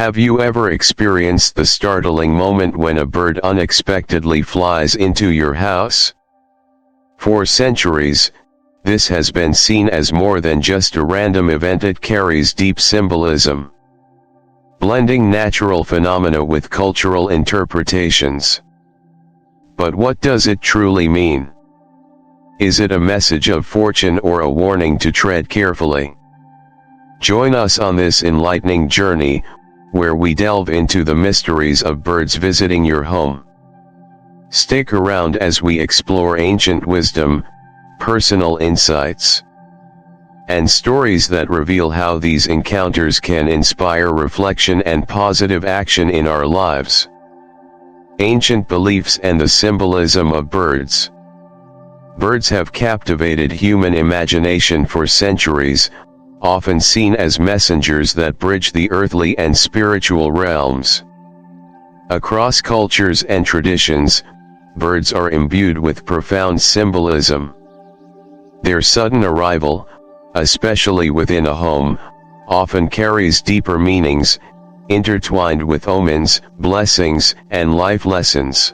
Have you ever experienced the startling moment when a bird unexpectedly flies into your house? For centuries, this has been seen as more than just a random event. It carries deep symbolism, blending natural phenomena with cultural interpretations. But what does it truly mean? Is it a message of fortune or a warning to tread carefully? Join us on this enlightening journey, where we delve into the mysteries of birds visiting your home. Stick around as we explore ancient wisdom, personal insights, and stories that reveal how these encounters can inspire reflection and positive action in our lives. Ancient beliefs and the symbolism of birds. Birds have captivated human imagination for centuries, often seen as messengers that bridge the earthly and spiritual realms. Across cultures and traditions, birds are imbued with profound symbolism. Their sudden arrival, especially within a home, often carries deeper meanings, intertwined with omens, blessings, and life lessons.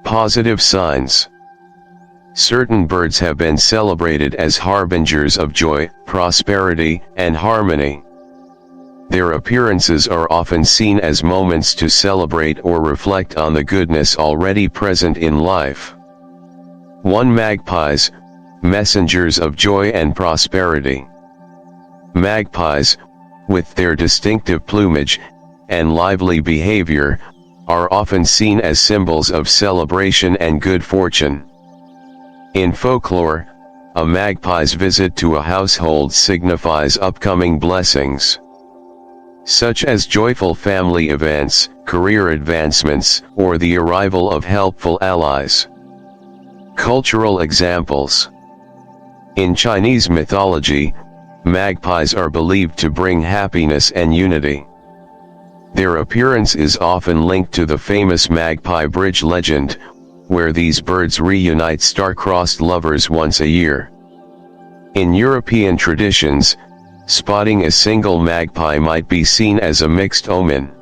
Positive signs. Certain birds have been celebrated as harbingers of joy, prosperity, and harmony. Their appearances are often seen as moments to celebrate or reflect on the goodness already present in life. 1. Magpies, messengers of joy and prosperity. Magpies, with their distinctive plumage and lively behavior, are often seen as symbols of celebration and good fortune. In folklore, a magpie's visit to a household signifies upcoming blessings, such as joyful family events, career advancements, or the arrival of helpful allies. Cultural examples. In Chinese mythology, magpies are believed to bring happiness and unity. Their appearance is often linked to the famous Magpie Bridge legend, where these birds reunite star-crossed lovers once a year. In European traditions, spotting a single magpie might be seen as a mixed omen.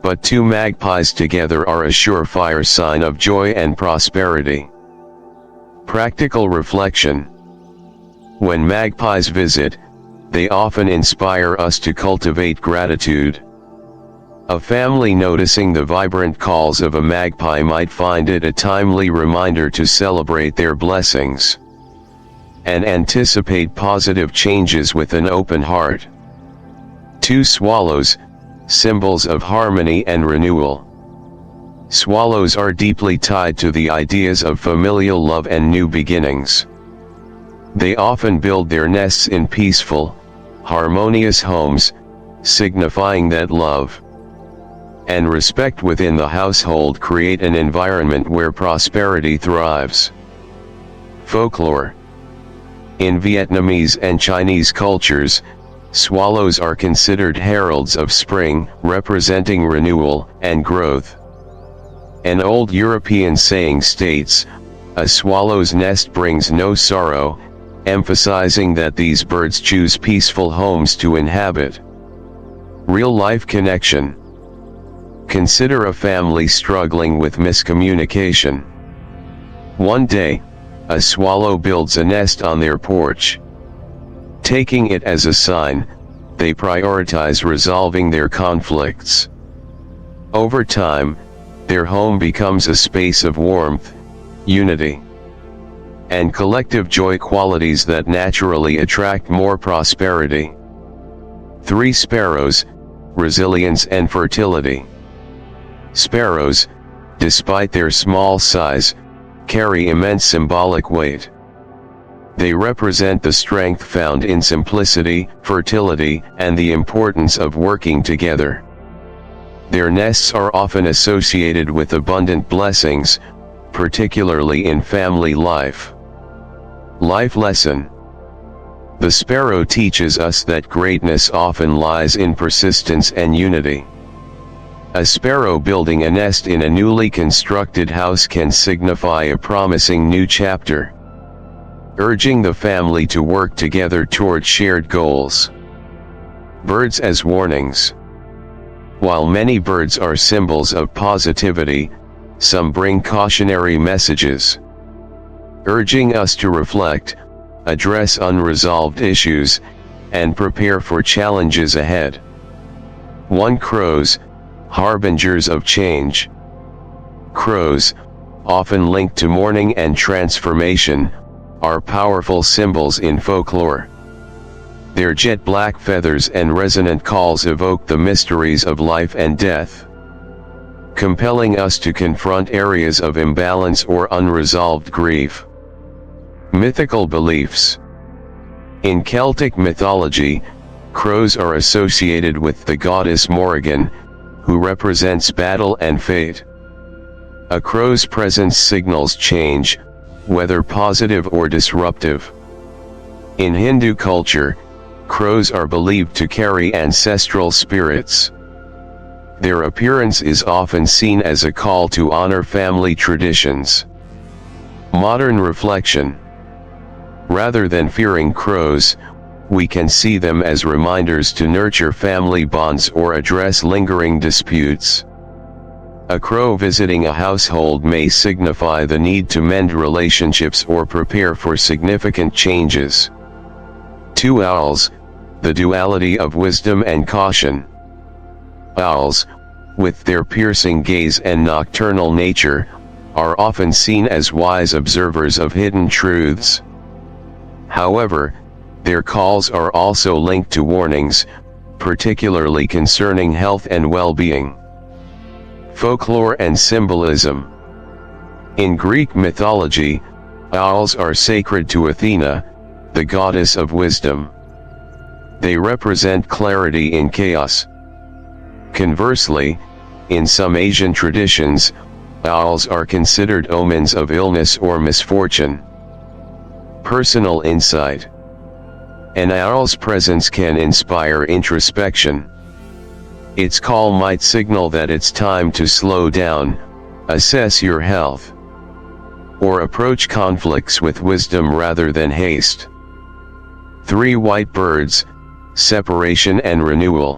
But two magpies together are a surefire sign of joy and prosperity. Practical reflection. When magpies visit, they often inspire us to cultivate gratitude. A family noticing the vibrant calls of a magpie might find it a timely reminder to celebrate their blessings and anticipate positive changes with an open heart. 2. Swallows, symbols of harmony and renewal. Swallows are deeply tied to the ideas of familial love and new beginnings. They often build their nests in peaceful, harmonious homes, signifying that love and respect within the household create an environment where prosperity thrives. Folklore. In Vietnamese and Chinese cultures, swallows are considered heralds of spring, representing renewal and growth. An old European saying states, "A swallow's nest brings no sorrow," emphasizing that these birds choose peaceful homes to inhabit. Real-life connection. Consider a family struggling with miscommunication. One day, a swallow builds a nest on their porch. Taking it as a sign, they prioritize resolving their conflicts. Over time, their home becomes a space of warmth, unity, and collective joy, qualities that naturally attract more prosperity. 3. Sparrows, resilience and fertility. Sparrows, despite their small size, carry immense symbolic weight. They represent the strength found in simplicity, fertility, and the importance of working together. Their nests are often associated with abundant blessings, particularly in family life. Life lesson. The sparrow teaches us that greatness often lies in persistence and unity. A sparrow building a nest in a newly constructed house can signify a promising new chapter, urging the family to work together toward shared goals. Birds as warnings. While many birds are symbols of positivity, some bring cautionary messages, urging us to reflect, address unresolved issues, and prepare for challenges ahead. 1. Crows, harbingers of change. Crows, often linked to mourning and transformation, are powerful symbols in folklore. Their jet black feathers and resonant calls evoke the mysteries of life and death, compelling us to confront areas of imbalance or unresolved grief. Mythical beliefs. In Celtic mythology, crows are associated with the goddess Morrigan, who represents battle and fate. A crow's presence signals change, whether positive or disruptive. In Hindu culture, crows are believed to carry ancestral spirits. Their appearance is often seen as a call to honor family traditions. Modern reflection. Rather than fearing crows, we can see them as reminders to nurture family bonds or address lingering disputes. A crow visiting a household may signify the need to mend relationships or prepare for significant changes. 2. Owls, the duality of wisdom and caution. Owls, with their piercing gaze and nocturnal nature, are often seen as wise observers of hidden truths. However, their calls are also linked to warnings, particularly concerning health and well-being. Folklore and symbolism. In Greek mythology, owls are sacred to Athena, the goddess of wisdom. They represent clarity in chaos. Conversely, in some Asian traditions, owls are considered omens of illness or misfortune. Personal insight. An owl's presence can inspire introspection. Its call might signal that it's time to slow down, assess your health, or approach conflicts with wisdom rather than haste. 3. White birds, separation and renewal.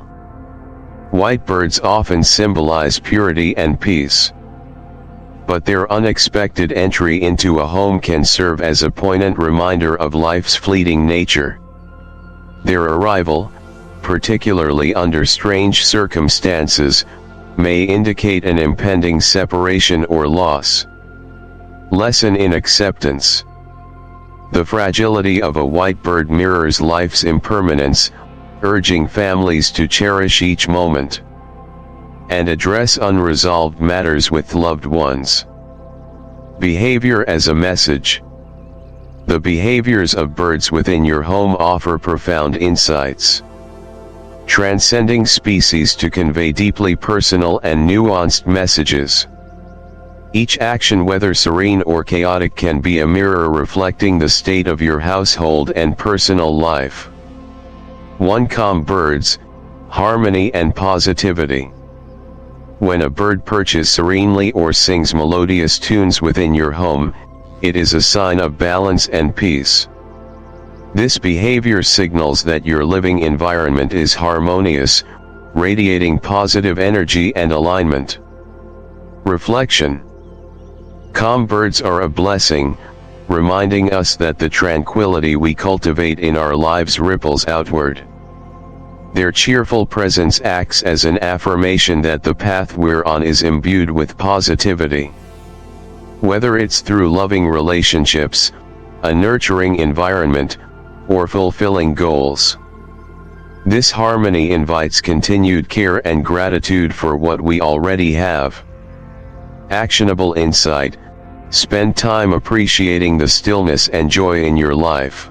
White birds often symbolize purity and peace, but their unexpected entry into a home can serve as a poignant reminder of life's fleeting nature. Their arrival, particularly under strange circumstances, may indicate an impending separation or loss. Lesson in acceptance. The fragility of a white bird mirrors life's impermanence, urging families to cherish each moment and address unresolved matters with loved ones. Behavior as a message. The behaviors of birds within your home offer profound insights, transcending species to convey deeply personal and nuanced messages. Each action, whether serene or chaotic, can be a mirror reflecting the state of your household and personal life. 1. Calm birds, harmony and positivity. When a bird perches serenely or sings melodious tunes within your home, it is a sign of balance and peace. This behavior signals that your living environment is harmonious, radiating positive energy and alignment. Reflection. Calm birds are a blessing, reminding us that the tranquility we cultivate in our lives ripples outward. Their cheerful presence acts as an affirmation that the path we're on is imbued with positivity. Whether it's through loving relationships, a nurturing environment, or fulfilling goals. This harmony invites continued care and gratitude for what we already have. Actionable insight. Spend time appreciating the stillness and joy in your life.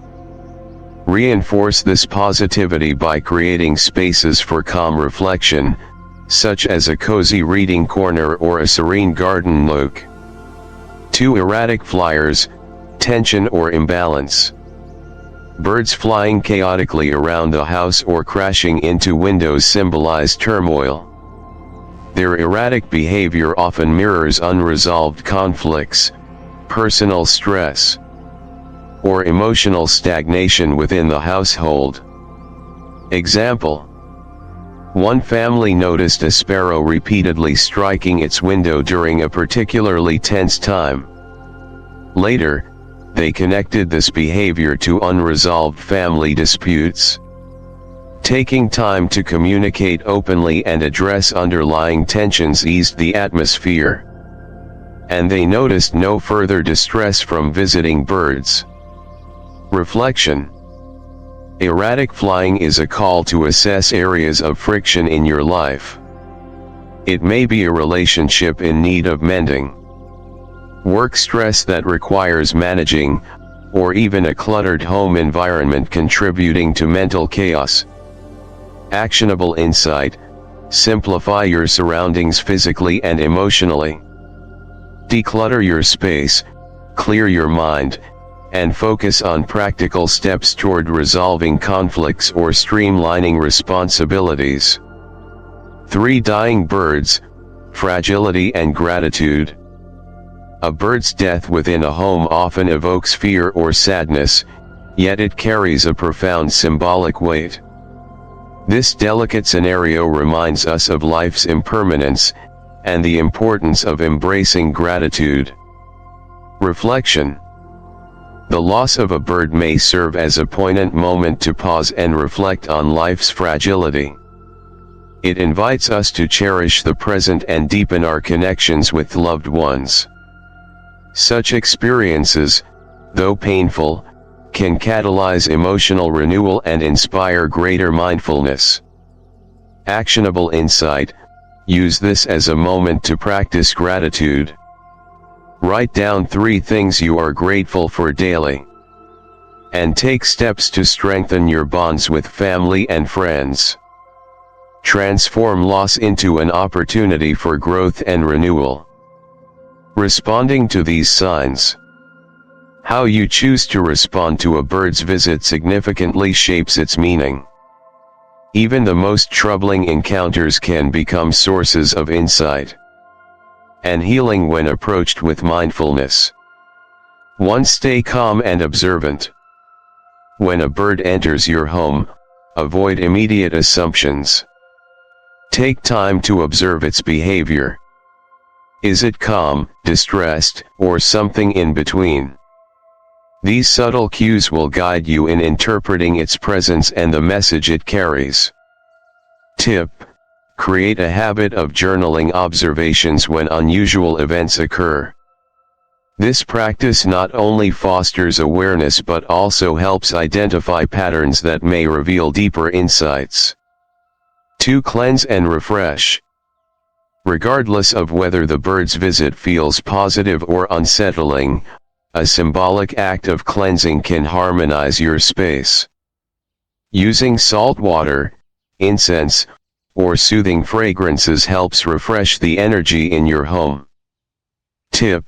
Reinforce this positivity by creating spaces for calm reflection, such as a cozy reading corner or a serene garden nook. 2. Erratic flyers, tension or imbalance. Birds flying chaotically around a house or crashing into windows symbolize turmoil. Their erratic behavior often mirrors unresolved conflicts, personal stress, or emotional stagnation within the household. Example: One family noticed a sparrow repeatedly striking its window during a particularly tense time. Later, they connected this behavior to unresolved family disputes. Taking time to communicate openly and address underlying tensions eased the atmosphere. And they noticed no further distress from visiting birds. Reflection. Erratic flying is a call to assess areas of friction in your life. It may be a relationship in need of mending, work stress that requires managing, or even a cluttered home environment contributing to mental chaos. Actionable insight: simplify your surroundings physically and emotionally. Declutter your space, clear your mind, and focus on practical steps toward resolving conflicts or streamlining responsibilities. 3 Dying birds, fragility and gratitude. A bird's death within a home often evokes fear or sadness, yet it carries a profound symbolic weight. This delicate scenario reminds us of life's impermanence, and the importance of embracing gratitude. Reflection. The loss of a bird may serve as a poignant moment to pause and reflect on life's fragility. It invites us to cherish the present and deepen our connections with loved ones. Such experiences, though painful, can catalyze emotional renewal and inspire greater mindfulness. Actionable insight: use this as a moment to practice gratitude. Write down 3 things you are grateful for daily, and take steps to strengthen your bonds with family and friends. Transform loss into an opportunity for growth and renewal. Responding to these signs. How you choose to respond to a bird's visit significantly shapes its meaning. Even the most troubling encounters can become sources of insight and healing when approached with mindfulness. 1. Stay calm and observant. When a bird enters your home, avoid immediate assumptions. Take time to observe its behavior. Is it calm, distressed, or something in between? These subtle cues will guide you in interpreting its presence and the message it carries. Tip: create a habit of journaling observations when unusual events occur. This practice not only fosters awareness but also helps identify patterns that may reveal deeper insights. 2. Cleanse and refresh. Regardless of whether the bird's visit feels positive or unsettling, a symbolic act of cleansing can harmonize your space. Using salt water, incense, or soothing fragrances helps refresh the energy in your home. Tip: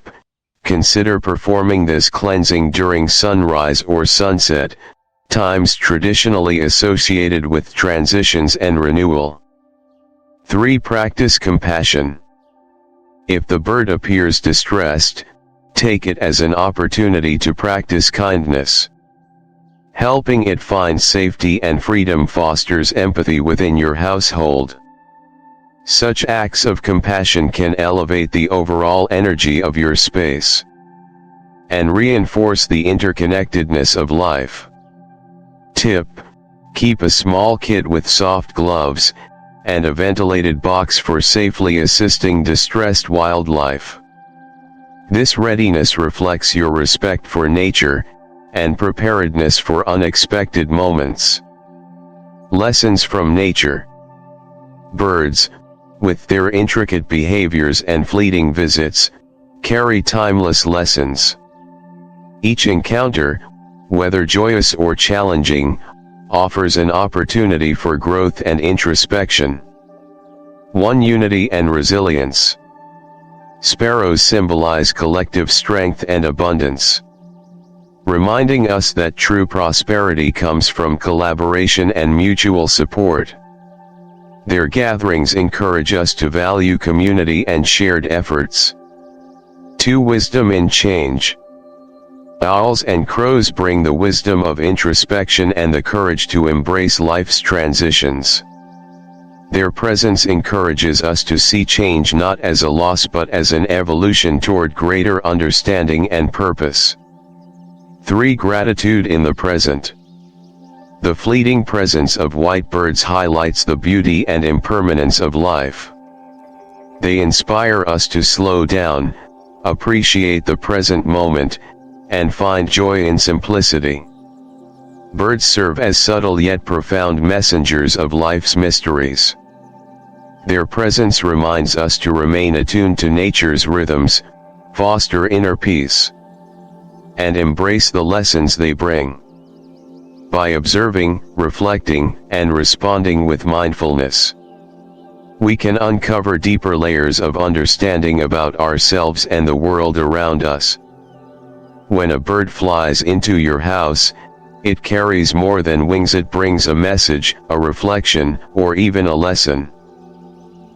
consider performing this cleansing during sunrise or sunset, times traditionally associated with transitions and renewal. 3. Practice compassion. If the bird appears distressed, take it as an opportunity to practice kindness. Helping it find safety and freedom fosters empathy within your household. Such acts of compassion can elevate the overall energy of your space and reinforce the interconnectedness of life. Tip: keep a small kit with soft gloves and a ventilated box for safely assisting distressed wildlife. This readiness reflects your respect for nature and preparedness for unexpected moments. Lessons from nature. Birds, with their intricate behaviors and fleeting visits, carry timeless lessons. Each encounter, whether joyous or challenging, offers an opportunity for growth and introspection. 1. Unity and resilience. Sparrows symbolize collective strength and abundance, reminding us that true prosperity comes from collaboration and mutual support. Their gatherings encourage us to value community and shared efforts. 2. Wisdom in change. Owls and crows bring the wisdom of introspection and the courage to embrace life's transitions. Their presence encourages us to see change not as a loss but as an evolution toward greater understanding and purpose. 3. Gratitude in the present. The fleeting presence of white birds highlights the beauty and impermanence of life. They inspire us to slow down, appreciate the present moment, and find joy in simplicity. Birds serve as subtle yet profound messengers of life's mysteries. Their presence reminds us to remain attuned to nature's rhythms, foster inner peace, and embrace the lessons they bring. By observing, reflecting, and responding with mindfulness, we can uncover deeper layers of understanding about ourselves and the world around us. When a bird flies into your house, it carries more than wings. It brings a message, a reflection, or even a lesson.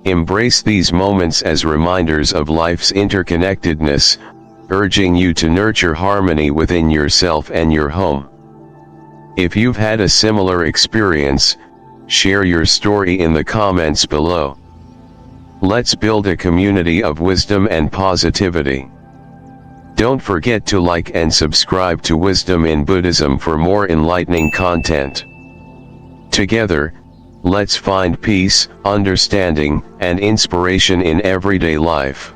Embrace these moments as reminders of life's interconnectedness, urging you to nurture harmony within yourself and your home. If you've had a similar experience, share your story in the comments below. Let's build a community of wisdom and positivity. Don't forget to like and subscribe to Wisdom in Buddhism for more enlightening content. Together, let's find peace, understanding, and inspiration in everyday life.